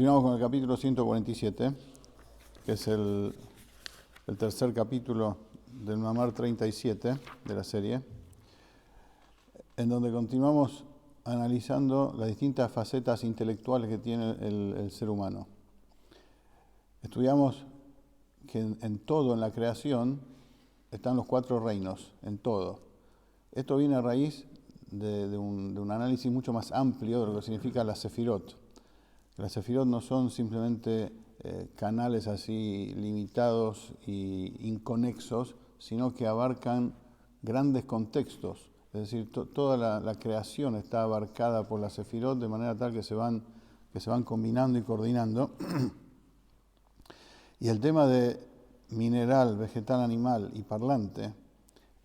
Continuamos con el capítulo 147, que es el tercer capítulo del Mamar 37 de la serie, en donde continuamos analizando las distintas facetas intelectuales que tiene el ser humano. Estudiamos que en todo, en la creación, están los cuatro reinos, en todo. Esto viene a raíz de un análisis mucho más amplio de lo que significa la Sefirot. Las Sefirot no son simplemente canales así limitados e inconexos, sino que abarcan grandes contextos. Es decir, toda la creación está abarcada por las Sefirot de manera tal que se van combinando y coordinando. Y el tema de mineral, vegetal, animal y parlante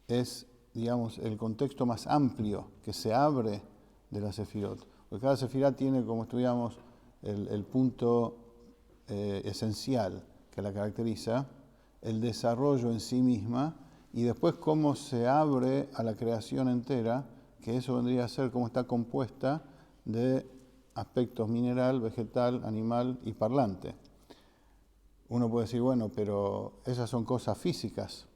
es, digamos, el contexto más amplio que se abre de la Sefirot. Porque cada Sefirá tiene, como estudiamos, el punto esencial que la caracteriza, el desarrollo en sí misma, y después cómo se abre a la creación entera, que eso vendría a ser cómo está compuesta de aspectos mineral, vegetal, animal y parlante. Uno puede decir, bueno, pero esas son cosas físicas.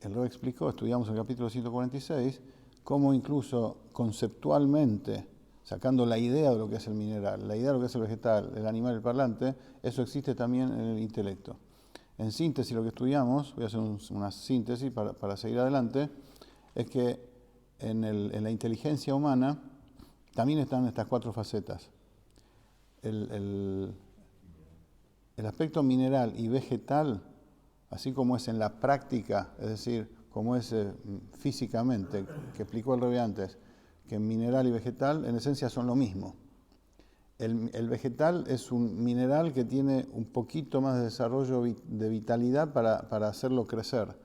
El Rebbe explicó, estudiamos en el capítulo 146, cómo incluso conceptualmente, sacando la idea de lo que es el mineral, la idea de lo que es el vegetal, el animal y el parlante, eso existe también en el intelecto. En síntesis, lo que estudiamos, voy a hacer una síntesis para seguir adelante, es que en la inteligencia humana también están estas cuatro facetas. El aspecto mineral y vegetal, así como es en la práctica, es decir, como es físicamente, que explicó el Rebbe antes, que mineral y vegetal en esencia son lo mismo. El vegetal es un mineral que tiene un poquito más de desarrollo de vitalidad para hacerlo crecer.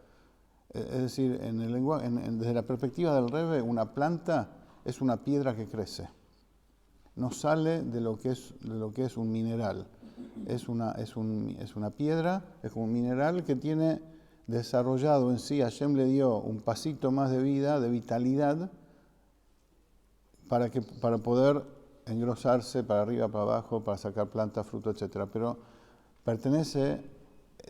Es decir, desde la perspectiva del Rebbe, una planta es una piedra que crece. No sale de lo que es un mineral. Es una piedra, es como un mineral que tiene desarrollado en sí, Hashem le dio un pasito más de vida, de vitalidad, para poder engrosarse para arriba, para abajo, para sacar plantas, frutos, etc. Pero pertenece,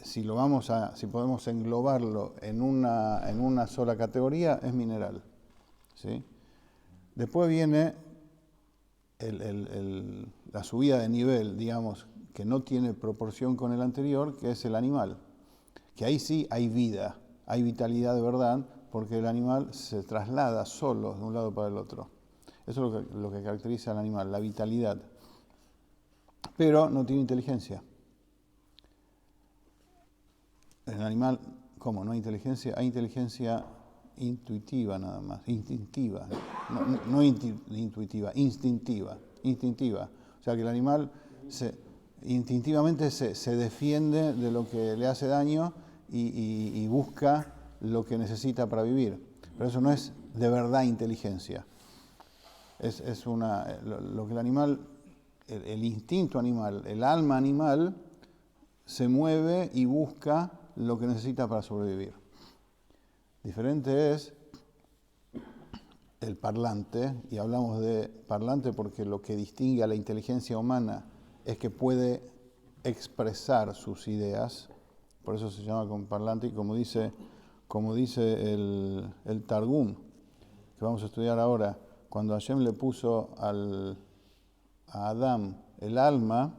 si podemos englobarlo en una sola categoría, es mineral. ¿Sí? Después viene la subida de nivel, digamos, que no tiene proporción con el anterior, que es el animal. Que ahí sí hay vida, hay vitalidad de verdad, porque el animal se traslada solo de un lado para el otro. Eso es lo que caracteriza al animal, la vitalidad. Pero no tiene inteligencia. En el animal, ¿cómo? ¿No hay inteligencia? Hay inteligencia intuitiva nada más, instintiva. No intuitiva, instintiva. O sea que el animal instintivamente se defiende de lo que le hace daño y busca lo que necesita para vivir. Pero eso no es de verdad inteligencia. Lo que el animal, el instinto animal, el alma animal, se mueve y busca lo que necesita para sobrevivir. Diferente es el parlante, y hablamos de parlante porque lo que distingue a la inteligencia humana es que puede expresar sus ideas, por eso se llama como parlante, y como dice el Targum, que vamos a estudiar ahora, cuando Hashem le puso a Adán el alma,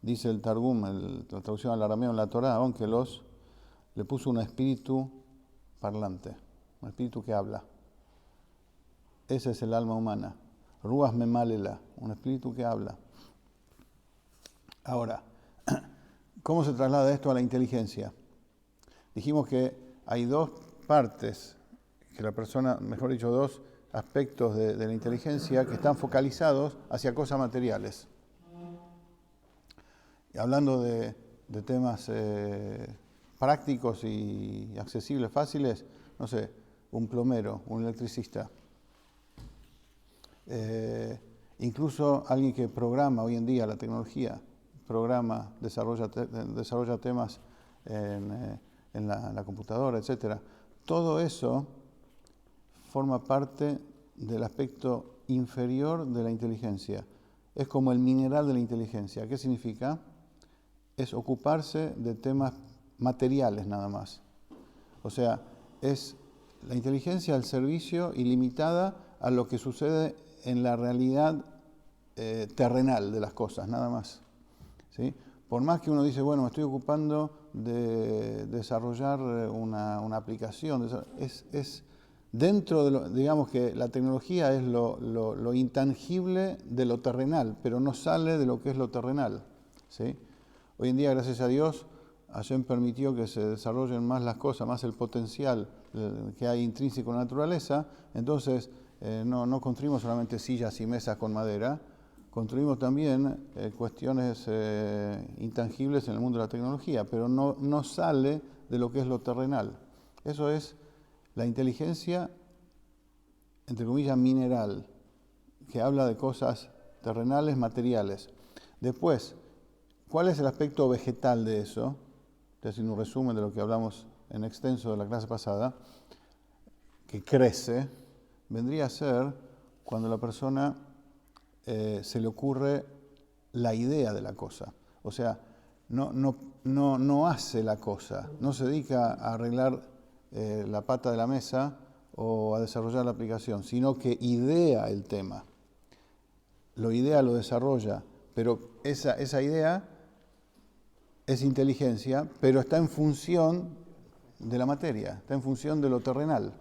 dice el Targum, la traducción al arameo en la Torá, Onkelos, le puso un espíritu parlante, un espíritu que habla. Ese es el alma humana. Ruach memalela, un espíritu que habla. Ahora, ¿cómo se traslada esto a la inteligencia? Dijimos que hay dos partes, que la persona, mejor dicho, dos aspectos de la inteligencia que están focalizados hacia cosas materiales. Y hablando de temas prácticos y accesibles, fáciles, no sé, un plomero, un electricista. Incluso alguien que programa hoy en día la tecnología, desarrolla temas en la computadora, etc. Todo eso forma parte del aspecto inferior de la inteligencia. es como el mineral de la inteligencia. ¿Qué significa? Es ocuparse de temas materiales nada más. O sea, es la inteligencia al servicio ilimitada a lo que sucede en la realidad terrenal de las cosas, nada más. ¿Sí? Por más que uno dice, bueno, me estoy ocupando de desarrollar una aplicación, es dentro de lo, digamos que la tecnología es lo intangible de lo terrenal, pero no sale de lo que es lo terrenal. ¿Sí? Hoy en día, gracias a Dios, Hashem permitió que se desarrollen más las cosas, más el potencial que hay intrínseco en la naturaleza. Entonces, no construimos solamente sillas y mesas con madera, construimos también cuestiones intangibles en el mundo de la tecnología, pero no sale de lo que es lo terrenal. Eso es la inteligencia, entre comillas, mineral, que habla de cosas terrenales, materiales. Después, ¿cuál es el aspecto vegetal de eso? Estoy haciendo un resumen de lo que hablamos en extenso de la clase pasada, que crece, vendría a ser cuando la persona se le ocurre la idea de la cosa. O sea, no hace la cosa, no se dedica a arreglar la pata de la mesa o a desarrollar la aplicación, sino que idea el tema. Lo idea, lo desarrolla, pero esa idea es inteligencia, pero está en función de la materia, está en función de lo terrenal.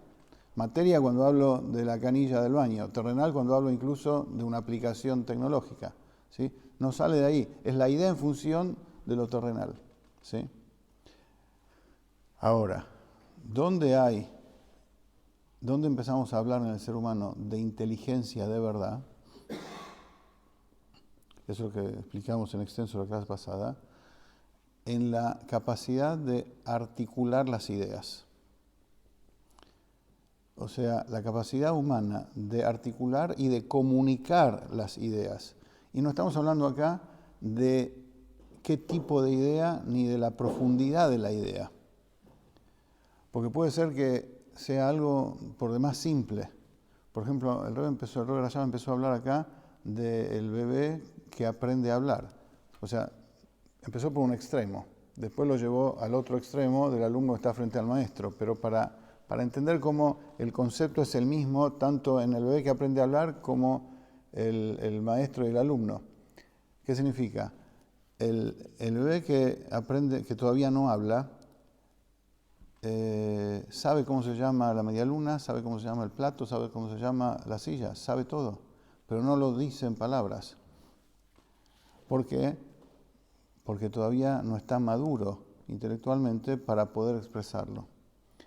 Materia cuando hablo de la canilla del baño, terrenal cuando hablo incluso de una aplicación tecnológica. ¿Sí? No sale de ahí, es la idea en función de lo terrenal. ¿Sí? Ahora, ¿dónde empezamos a hablar en el ser humano de inteligencia de verdad? Eso es lo que explicamos en extenso la clase pasada. En la capacidad de articular las ideas. O sea, la capacidad humana de articular y de comunicar las ideas. Y no estamos hablando acá de qué tipo de idea ni de la profundidad de la idea. Porque puede ser que sea algo por demás simple. Por ejemplo, el Rebbe Rashab empezó a hablar acá del bebé que aprende a hablar. O sea, empezó por un extremo, después lo llevó al otro extremo del alumno que está frente al maestro, pero para entender cómo el concepto es el mismo tanto en el bebé que aprende a hablar como el maestro y el alumno. ¿Qué significa? El bebé que aprende, que todavía no habla, sabe cómo se llama la media luna, sabe cómo se llama el plato, sabe cómo se llama la silla, sabe todo, pero no lo dice en palabras. ¿Por qué? Porque todavía no está maduro intelectualmente para poder expresarlo.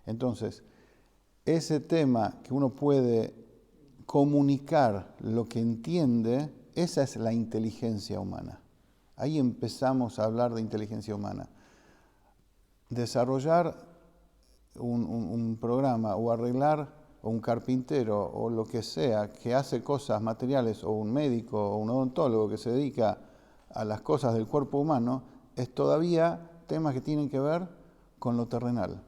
Entonces, ese tema que uno puede comunicar lo que entiende, esa es la inteligencia humana. Ahí empezamos a hablar de inteligencia humana. Desarrollar un programa o arreglar o un carpintero o lo que sea que hace cosas materiales o un médico o un odontólogo que se dedica a las cosas del cuerpo humano, es todavía temas que tienen que ver con lo terrenal.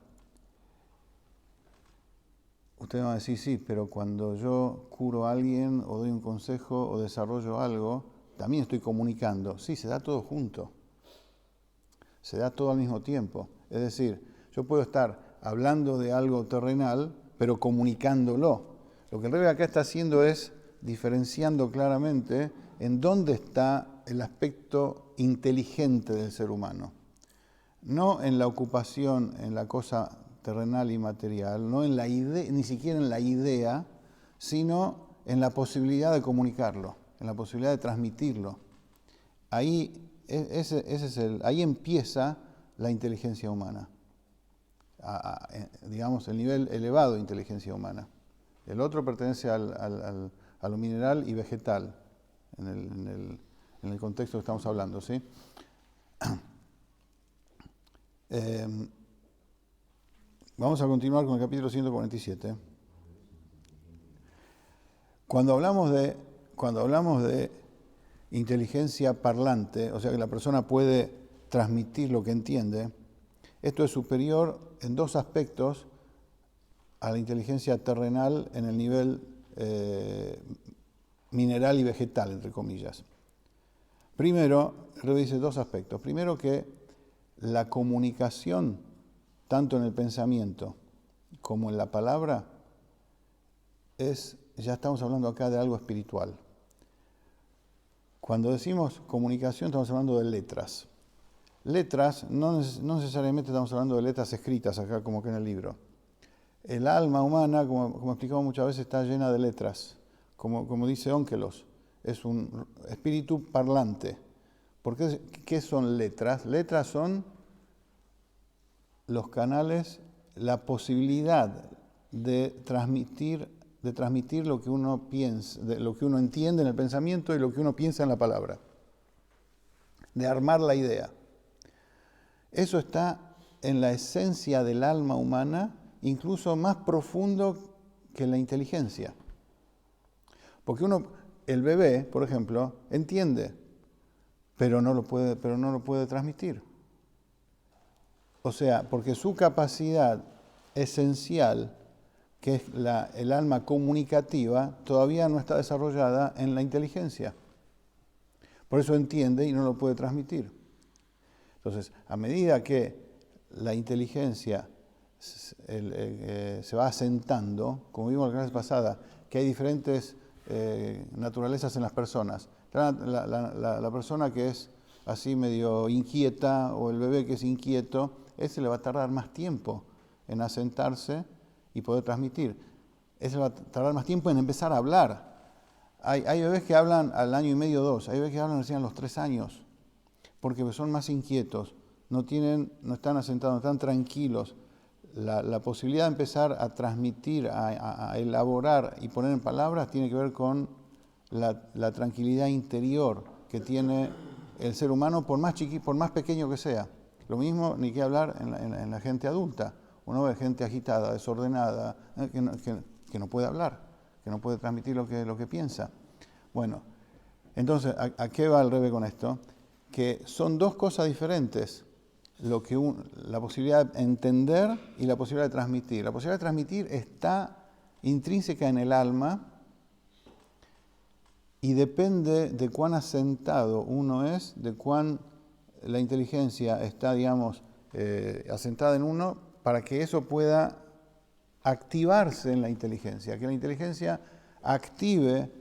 Ustedes van a decir, sí, pero cuando yo curo a alguien o doy un consejo o desarrollo algo, también estoy comunicando. Sí, se da todo junto. Se da todo al mismo tiempo. Es decir, yo puedo estar hablando de algo terrenal, pero comunicándolo. Lo que el Rebbe acá está haciendo es diferenciando claramente en dónde está el aspecto inteligente del ser humano. No en la ocupación, en la cosa terrenal y material, no en la idea, ni siquiera en la idea, sino en la posibilidad de comunicarlo, en la posibilidad de transmitirlo. Ahí, ahí empieza la inteligencia humana, digamos, el nivel elevado de inteligencia humana. El otro pertenece a lo mineral y vegetal, en el contexto que estamos hablando, ¿sí? Vamos a continuar con el capítulo 147. Cuando hablamos de inteligencia parlante, o sea que la persona puede transmitir lo que entiende, esto es superior en dos aspectos a la inteligencia terrenal en el nivel mineral y vegetal, entre comillas. Primero, Rebbe dice dos aspectos. Primero que la comunicación, tanto en el pensamiento como en la palabra, ya estamos hablando acá de algo espiritual. Cuando decimos comunicación estamos hablando de letras. Letras, no necesariamente estamos hablando de letras escritas acá como que en el libro. El alma humana, como explicamos muchas veces, está llena de letras. Como dice Onkelos, es un espíritu parlante. ¿Qué son letras? Letras son los canales, la posibilidad de transmitir lo que uno piensa, de lo que uno entiende en el pensamiento y lo que uno piensa en la palabra. De armar la idea. Eso está en la esencia del alma humana, incluso más profundo que la inteligencia. Porque el bebé, por ejemplo, entiende, pero no lo puede transmitir. O sea, porque su capacidad esencial, que es el alma comunicativa, todavía no está desarrollada en la inteligencia. Por eso entiende y no lo puede transmitir. Entonces, a medida que la inteligencia se va asentando, como vimos la clase pasada, que hay diferentes naturalezas en las personas. La persona que es así medio inquieta o el bebé que es inquieto, ese le va a tardar más tiempo en asentarse y poder transmitir. Ese va a tardar más tiempo en empezar a hablar. Hay bebés que hablan al año y medio, 2. Hay bebés que hablan recién a los 3 años. Porque son más inquietos, no están asentados, no están tranquilos. La posibilidad de empezar a transmitir, a elaborar y poner en palabras tiene que ver con la tranquilidad interior que tiene el ser humano, por más pequeño que sea. Lo mismo, ni qué hablar en la gente adulta. Uno ve gente agitada, desordenada, que no puede hablar, que no puede transmitir lo que piensa. Bueno, entonces, ¿a qué va el Rebbe con esto? Que son dos cosas diferentes, la posibilidad de entender y la posibilidad de transmitir. La posibilidad de transmitir está intrínseca en el alma y depende de cuán asentado uno es, de cuán la inteligencia está, digamos, asentada en uno, para que eso pueda activarse en la inteligencia, que la inteligencia active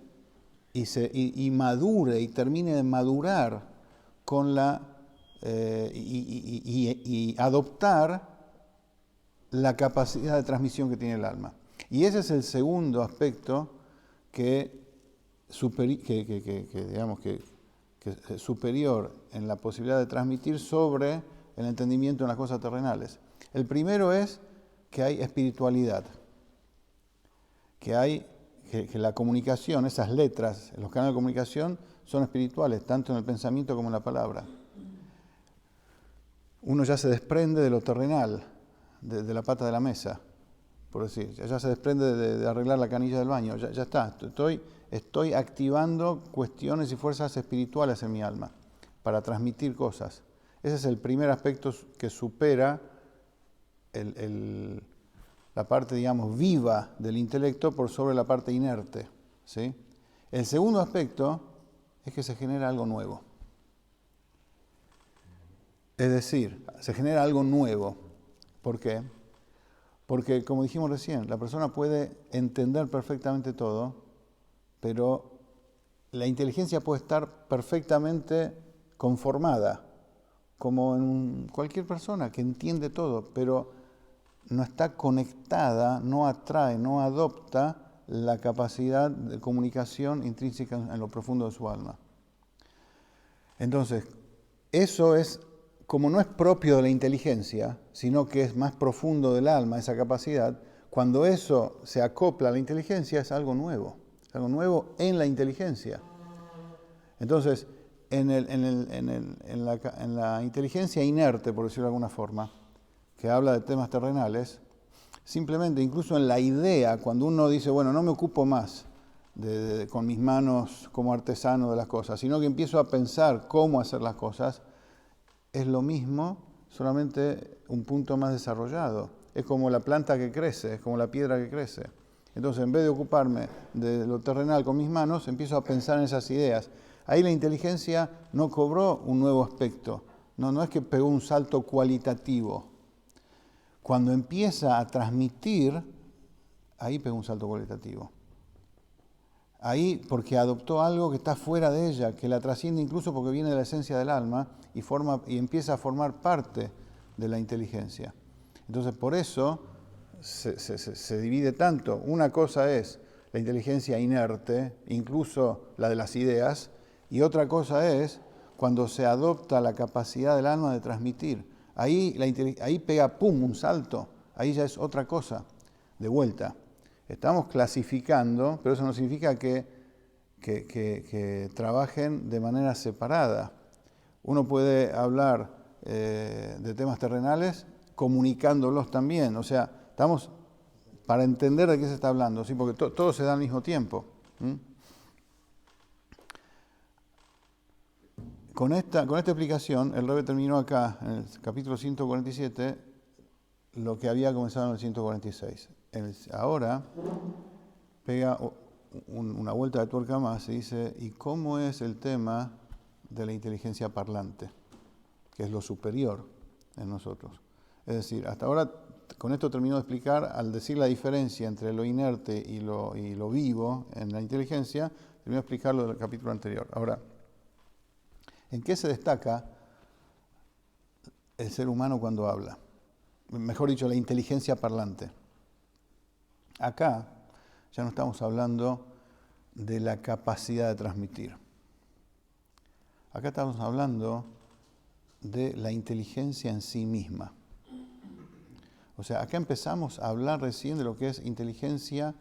y madure y termine de madurar con y adoptar la capacidad de transmisión que tiene el alma. Y ese es el segundo aspecto que es superior en la posibilidad de transmitir sobre el entendimiento en las cosas terrenales. El primero es que hay espiritualidad, que la comunicación, esas letras, los canales de comunicación son espirituales, tanto en el pensamiento como en la palabra. Uno ya se desprende de lo terrenal, de la pata de la mesa, por decir, ya se desprende de arreglar la canilla del baño, ya está, estoy activando cuestiones y fuerzas espirituales en mi alma para transmitir cosas. Ese es el primer aspecto que supera la parte, digamos, viva del intelecto por sobre la parte inerte, ¿sí? El segundo aspecto es que se genera algo nuevo. Es decir, se genera algo nuevo. ¿Por qué? Porque, como dijimos recién, la persona puede entender perfectamente todo, pero la inteligencia puede estar perfectamente conformada, como en cualquier persona que entiende todo, pero no está conectada, no atrae, no adopta la capacidad de comunicación intrínseca en lo profundo de su alma. Entonces, eso es, como no es propio de la inteligencia, sino que es más profundo del alma, esa capacidad, cuando eso se acopla a la inteligencia es algo nuevo en la inteligencia. Entonces, en la inteligencia inerte, por decirlo de alguna forma, que habla de temas terrenales, simplemente, incluso en la idea, cuando uno dice, bueno, no me ocupo más con mis manos como artesano de las cosas, sino que empiezo a pensar cómo hacer las cosas, es lo mismo, solamente un punto más desarrollado. Es como la planta que crece, es como la piedra que crece. Entonces, en vez de ocuparme de lo terrenal con mis manos, empiezo a pensar en esas ideas. ahí la inteligencia no cobró un nuevo aspecto, no es que pegó un salto cualitativo. Cuando empieza a transmitir, ahí pegó un salto cualitativo. Ahí porque adoptó algo que está fuera de ella, que la trasciende incluso porque viene de la esencia del alma y empieza a formar parte de la inteligencia. Entonces por eso se divide tanto. Una cosa es la inteligencia inerte, incluso la de las ideas, y otra cosa es cuando se adopta la capacidad del alma de transmitir. Ahí pega pum, un salto, ahí ya es otra cosa, de vuelta. Estamos clasificando, pero eso no significa que trabajen de manera separada. Uno puede hablar de temas terrenales comunicándolos también. O sea, estamos para entender de qué se está hablando, ¿sí? Porque todo se da al mismo tiempo. Con esta explicación, el Rebbe terminó acá, en el capítulo 147, lo que había comenzado en el 146. Ahora pega una vuelta de tuerca más y dice, ¿y cómo es el tema de la inteligencia parlante? Que es lo superior en nosotros. Es decir, hasta ahora, con esto termino de explicar, al decir la diferencia entre lo inerte y lo vivo en la inteligencia, termino de explicar lo del capítulo anterior. Ahora, ¿en qué se destaca el ser humano cuando habla? Mejor dicho, la inteligencia parlante. Acá ya no estamos hablando de la capacidad de transmitir. Acá estamos hablando de la inteligencia en sí misma. O sea, acá empezamos a hablar recién de lo que es inteligencia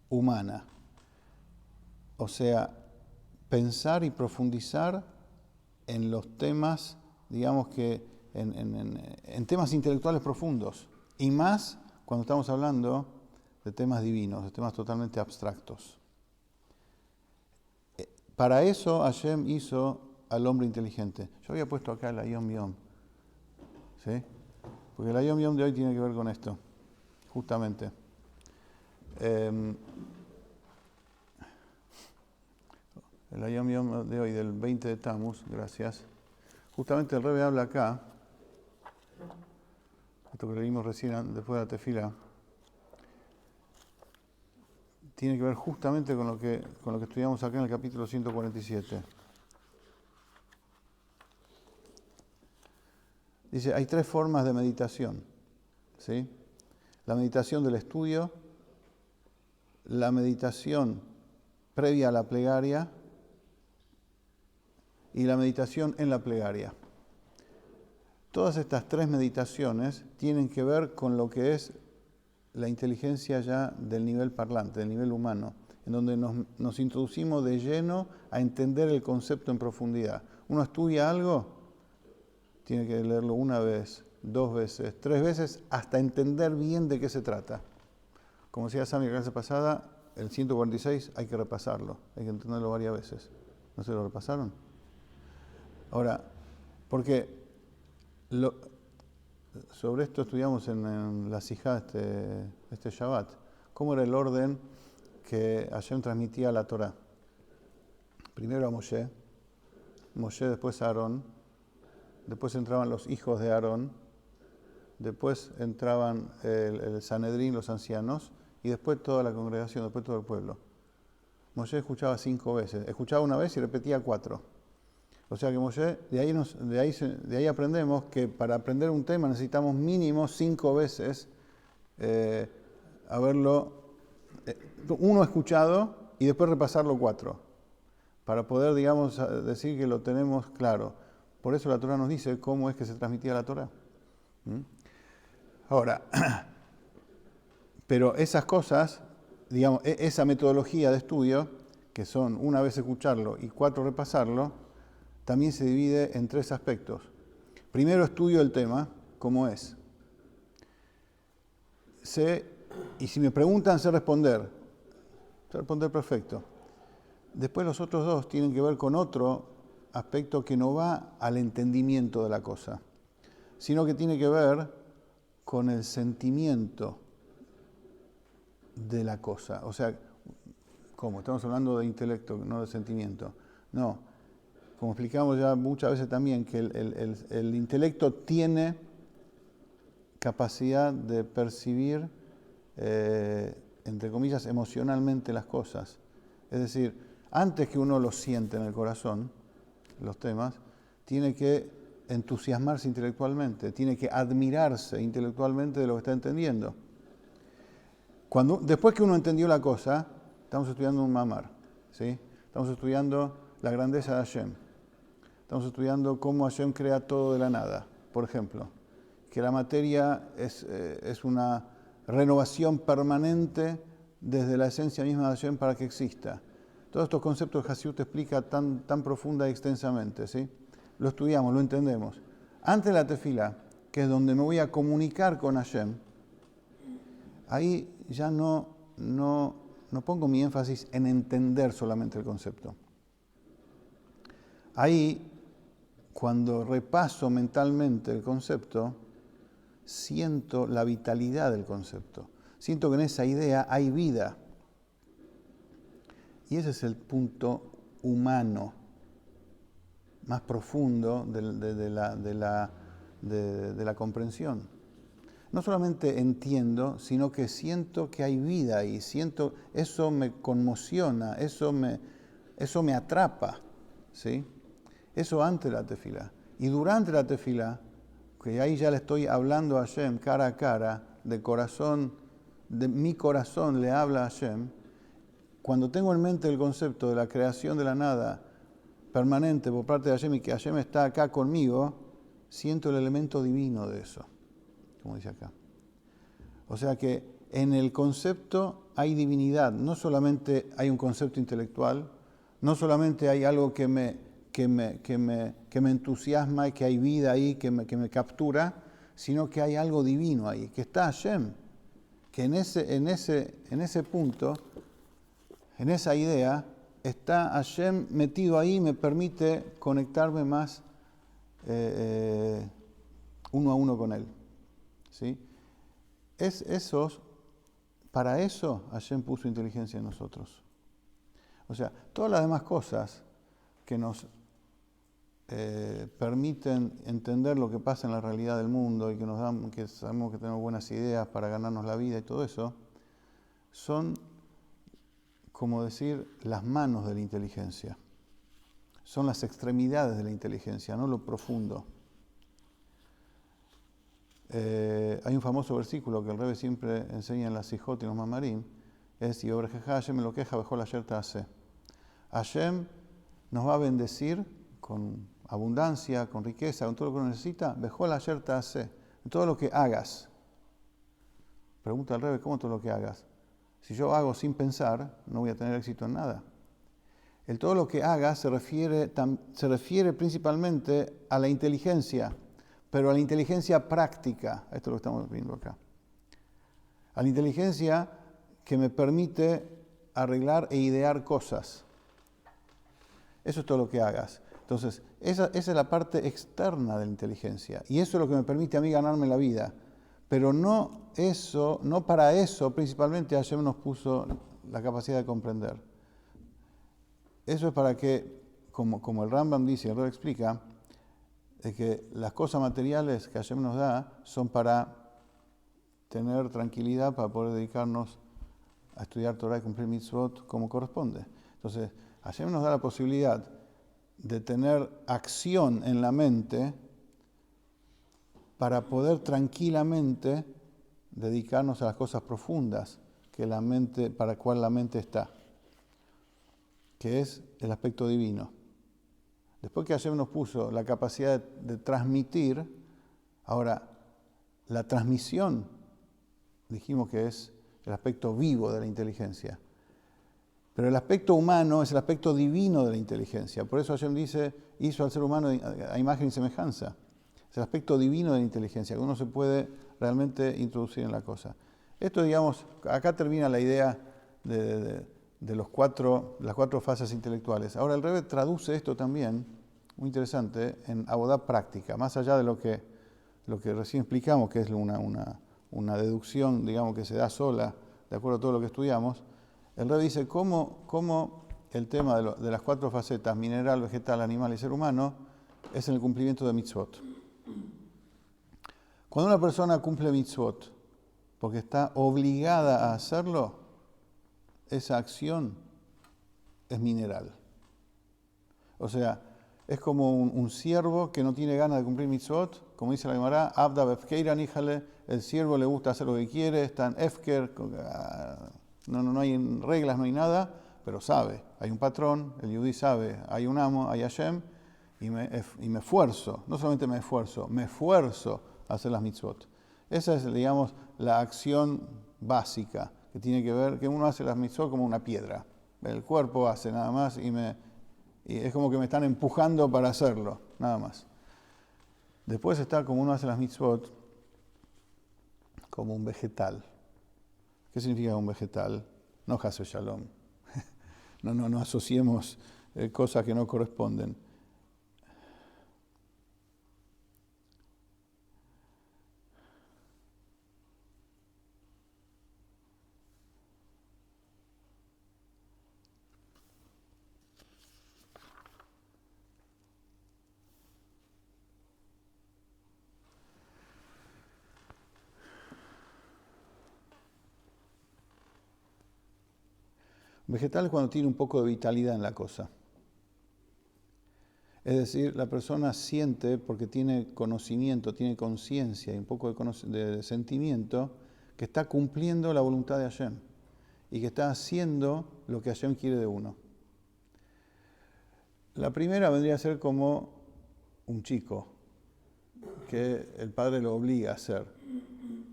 humana. O sea, pensar y profundizar en los temas, digamos que en temas intelectuales profundos. Y más cuando estamos hablando de temas divinos, de temas totalmente abstractos. Para eso Hashem hizo al hombre inteligente. Yo había puesto acá el Ayom Yom, ¿sí? Porque el Ayom Yom de hoy tiene que ver con esto, justamente. El Ayom Yom de hoy, del 20 de Tammuz, gracias. Justamente el Rebbe habla acá, esto que leímos recién después de la tefila, tiene que ver justamente con lo que estudiamos acá en el capítulo 147. Dice, hay 3 formas de meditación, ¿sí? La meditación del estudio, la meditación previa a la plegaria y la meditación en la plegaria. Todas estas 3 meditaciones tienen que ver con lo que es la inteligencia ya del nivel parlante, del nivel humano, en donde nos introducimos de lleno a entender el concepto en profundidad. Uno estudia algo, tiene que leerlo 1 vez, 2 veces, 3 veces, hasta entender bien de qué se trata. Como decía Sami la clase pasada, el 146 hay que repasarlo, hay que entenderlo varias veces. ¿No se lo repasaron? Ahora, porque sobre esto estudiamos en la Sijá este Shabbat. ¿Cómo era el orden que Hashem transmitía la Torá? Primero a Moshe, después a Aarón, después entraban los hijos de Aarón, después entraban el Sanedrín, los ancianos, y después toda la congregación, después todo el pueblo. Moshe escuchaba 5 veces, escuchaba 1 vez y repetía 4. O sea que Moshe, de ahí aprendemos que para aprender un tema necesitamos mínimo 5 veces haberlo uno escuchado y después repasarlo 4, para poder, digamos, decir que lo tenemos claro. Por eso la Torá nos dice cómo es que se transmitía la Torá. Ahora, pero esas cosas, digamos, esa metodología de estudio, que son 1 vez escucharlo y 4 repasarlo, también se divide en 3 aspectos. Primero estudio el tema, cómo es. Y si me preguntan, sé responder perfecto. Después los otros 2 tienen que ver con otro aspecto que no va al entendimiento de la cosa, sino que tiene que ver con el sentimiento de la cosa. O sea, ¿cómo? Estamos hablando de intelecto, no de sentimiento. No, como explicamos ya muchas veces también, que el intelecto tiene capacidad de percibir, entre comillas, emocionalmente las cosas. Es decir, antes que uno lo siente en el corazón, los temas, tiene que entusiasmarse intelectualmente, tiene que admirarse intelectualmente de lo que está entendiendo. Después que uno entendió la cosa, estamos estudiando un mamar, ¿sí? Estamos estudiando la grandeza de Hashem. Estamos estudiando cómo Hashem crea todo de la nada, por ejemplo. Que la materia es una renovación permanente desde la esencia misma de Hashem para que exista. Todos estos conceptos que Hasidut explica tan profunda y extensamente, ¿sí? Lo estudiamos, lo entendemos. Antes de la tefila, que es donde me voy a comunicar con Hashem, ahí ya no pongo mi énfasis en entender solamente el concepto. Ahí, cuando repaso mentalmente el concepto, siento la vitalidad del concepto. Siento que en esa idea hay vida. Y ese es el punto humano más profundo de la comprensión. No solamente entiendo, sino que siento que hay vida ahí, eso me conmociona, eso me atrapa, ¿sí? Eso antes de la tefilá. Y durante la tefilá, que ahí ya le estoy hablando a Hashem cara a cara, de mi corazón le habla a Hashem, cuando tengo en mente el concepto de la creación de la nada permanente por parte de Hashem y que Hashem está acá conmigo, siento el elemento divino de eso, como dice acá. O sea que en el concepto hay divinidad, no solamente hay un concepto intelectual, no solamente hay algo que me entusiasma y que hay vida ahí, que me captura, sino que hay algo divino ahí, que está Hashem, que en ese punto, en esa idea, está Hashem metido ahí y me permite conectarme más uno a uno con Él, ¿sí? Para eso Hashem puso inteligencia en nosotros. O sea, todas las demás cosas que nos permiten entender lo que pasa en la realidad del mundo y que sabemos que tenemos buenas ideas para ganarnos la vida y todo eso, son, como decir, las manos de la inteligencia. Son las extremidades de la inteligencia, no lo profundo. Hay un famoso versículo que el Rebbe siempre enseña en la Sijot y en los Mamarim, es Yoberjeja Hashem me lo queja, bejol asher ta'aseh. Hashem nos va a bendecir con abundancia, con riqueza, con todo lo que uno necesita, bejol asher ta'aseh, en todo lo que hagas. Pregunta al Rebbe, ¿cómo todo lo que hagas? Si yo hago sin pensar, no voy a tener éxito en nada. El todo lo que hagas se refiere principalmente a la inteligencia, pero a la inteligencia práctica, esto es lo que estamos viendo acá. A la inteligencia que me permite arreglar e idear cosas. Eso es todo lo que hagas. Entonces, esa es la parte externa de la inteligencia. Y eso es lo que me permite a mí ganarme la vida. Pero no para eso, principalmente Hashem nos puso la capacidad de comprender. Eso es para que, como el Rambam dice, el Rebbe explica, de que las cosas materiales que Hashem nos da son para tener tranquilidad, para poder dedicarnos a estudiar Torah y cumplir mitzvot como corresponde. Entonces, Hashem nos da la posibilidad de tener acción en la mente para poder tranquilamente dedicarnos a las cosas profundas para cual la mente está, que es el aspecto divino. Después que Hashem nos puso la capacidad de transmitir, ahora, la transmisión, dijimos que es el aspecto vivo de la inteligencia. Pero el aspecto humano es el aspecto divino de la inteligencia. Por eso Hashem dice, hizo al ser humano a imagen y semejanza. Es el aspecto divino de la inteligencia, que uno se puede realmente introducir en la cosa. Esto, digamos, acá termina la idea de las cuatro fases intelectuales. Ahora el Rebbe traduce esto también, muy interesante, en abodá práctica, más allá de lo que recién explicamos, que es una deducción, digamos, que se da sola, de acuerdo a todo lo que estudiamos. El Rebbe dice cómo el tema de las 4 facetas, mineral, vegetal, animal y ser humano, es en el cumplimiento de mitzvot. Cuando una persona cumple mitzvot porque está obligada a hacerlo, esa acción es mineral. O sea, es como un siervo que no tiene ganas de cumplir mitzvot, como dice la Gemara, Abda befkeira níjale, el siervo le gusta hacer lo que quiere, está en efker, no hay reglas, no hay nada, pero sabe, hay un patrón, el yudí sabe, hay un amo, hay Hashem, y me esfuerzo, no solamente me esfuerzo a hacer las mitzvot. Esa es, digamos, la acción básica, que tiene que ver, que uno hace las mitzvot como una piedra. El cuerpo hace nada más y es como que me están empujando para hacerlo, nada más. Después está como uno hace las mitzvot como un vegetal. ¿Qué significa un vegetal? No Hasbe Shalom. No asociemos cosas que no corresponden. Vegetal es cuando tiene un poco de vitalidad en la cosa. Es decir, la persona siente, porque tiene conocimiento, tiene conciencia y un poco de sentimiento, que está cumpliendo la voluntad de Hashem y que está haciendo lo que Hashem quiere de uno. La primera vendría a ser como un chico, que el padre lo obliga a hacer.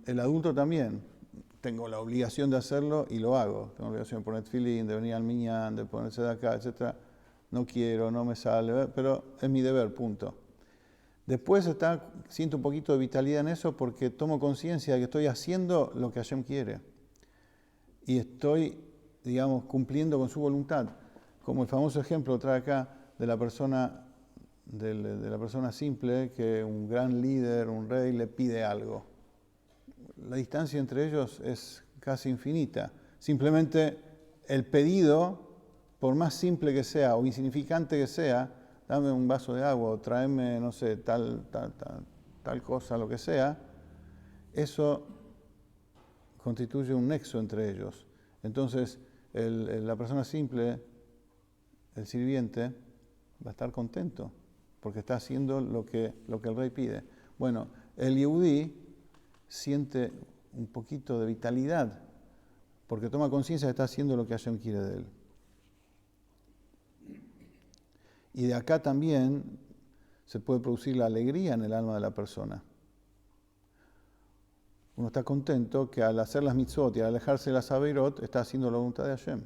El adulto también. Tengo la obligación de hacerlo y lo hago. Tengo la obligación de poner tefilín, de venir al minyan, de ponerse de acá, etc. No quiero, no me sale, pero es mi deber, punto. Después siento un poquito de vitalidad en eso porque tomo conciencia de que estoy haciendo lo que Hashem quiere. Y estoy, digamos, cumpliendo con su voluntad. Como el famoso ejemplo trae acá de la persona simple que un gran líder, un rey, le pide algo. La distancia entre ellos es casi infinita. Simplemente el pedido, por más simple que sea o insignificante que sea, dame un vaso de agua o tráeme, no sé, tal cosa, lo que sea, eso constituye un nexo entre ellos. Entonces, la persona simple, el sirviente, va a estar contento porque está haciendo lo que el rey pide. Bueno, el yehudí siente un poquito de vitalidad porque toma conciencia de que está haciendo lo que Hashem quiere de él. Y de acá también se puede producir la alegría en el alma de la persona. Uno está contento que al hacer las mitzvot y al alejarse de las aveirot está haciendo la voluntad de Hashem.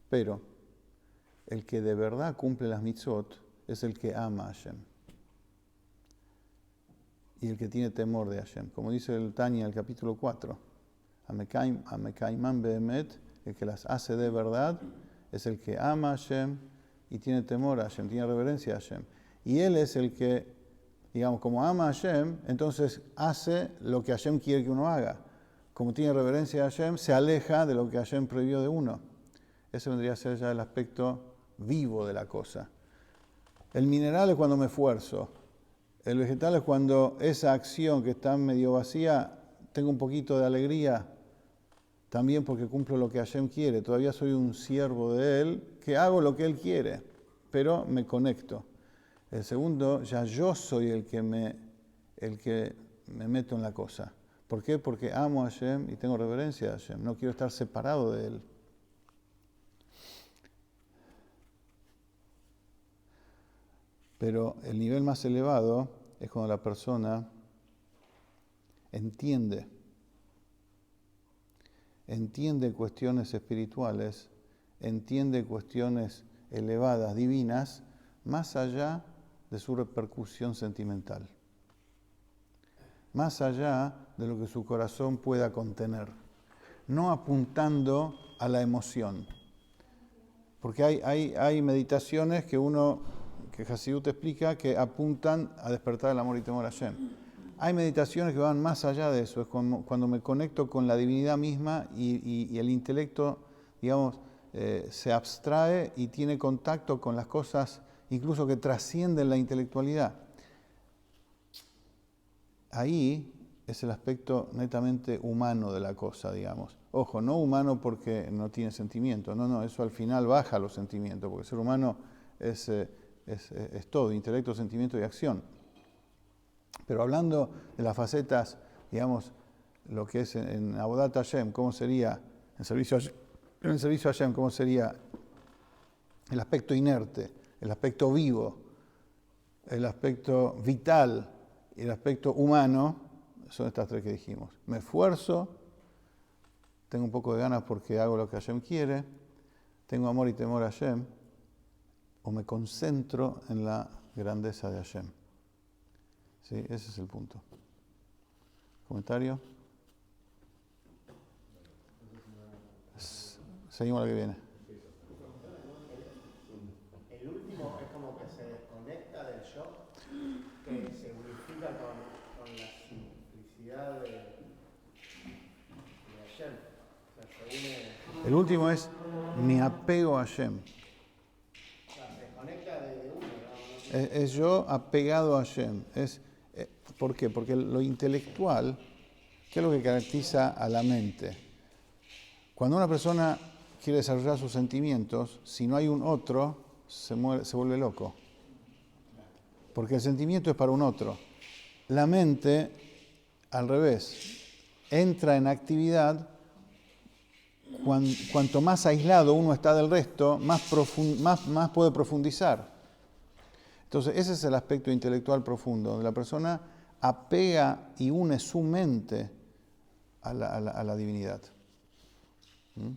Pero el que de verdad cumple las mitzvot es el que ama a Hashem. Y el que tiene temor de Hashem. Como dice el Tanya, el capítulo 4. Amekaiman behemet, el que las hace de verdad, es el que ama a Hashem y tiene temor a Hashem, tiene reverencia a Hashem. Y él es el que, digamos, como ama a Hashem, entonces hace lo que Hashem quiere que uno haga. Como tiene reverencia a Hashem, se aleja de lo que Hashem prohibió de uno. Ese vendría a ser ya el aspecto vivo de la cosa. El mineral es cuando me esfuerzo. El vegetal es cuando esa acción que está medio vacía, tengo un poquito de alegría, también porque cumplo lo que Hashem quiere. Todavía soy un siervo de Él, que hago lo que Él quiere, pero me conecto. El segundo, ya yo soy el que me meto en la cosa. ¿Por qué? Porque amo a Hashem y tengo reverencia a Hashem. No quiero estar separado de Él. Pero el nivel más elevado es cuando la persona entiende cuestiones espirituales, entiende cuestiones elevadas, divinas, más allá de su repercusión sentimental, más allá de lo que su corazón pueda contener, no apuntando a la emoción. Porque hay meditaciones que Hasidut explica que apuntan a despertar el amor y temor a Hashem. Hay meditaciones que van más allá de eso, es cuando me conecto con la divinidad misma y el intelecto, digamos, se abstrae y tiene contacto con las cosas incluso que trascienden la intelectualidad. Ahí es el aspecto netamente humano de la cosa, digamos. Ojo, no humano porque no tiene sentimiento, no, eso al final baja los sentimientos, porque el ser humano es todo, intelecto, sentimiento y acción. Pero hablando de las facetas, digamos, lo que es en Avodat Hashem, ¿cómo sería en servicio a Hashem, cómo sería el aspecto inerte, el aspecto vivo, el aspecto vital y el aspecto humano? Son estas tres que dijimos. Me esfuerzo, tengo un poco de ganas porque hago lo que Hashem quiere, tengo amor y temor a Hashem, o me concentro en la grandeza de Hashem. Sí, ese es el punto. ¿Comentario? Seguimos a la que viene. El último es como que se desconecta del yo, que se unifica con la simplicidad de Hashem. O sea, se une. El último es mi apego a Hashem. O sea, se desconecta de uno, ¿no? Es yo apegado a Hashem. ¿Por qué? Porque lo intelectual, ¿qué es lo que caracteriza a la mente? Cuando una persona quiere desarrollar sus sentimientos, si no hay un otro, se vuelve loco. Porque el sentimiento es para un otro. La mente, al revés, entra en actividad cuanto más aislado uno está del resto, más puede profundizar. Entonces, ese es el aspecto intelectual profundo, donde la persona apega y une su mente a la divinidad. ¿Mm?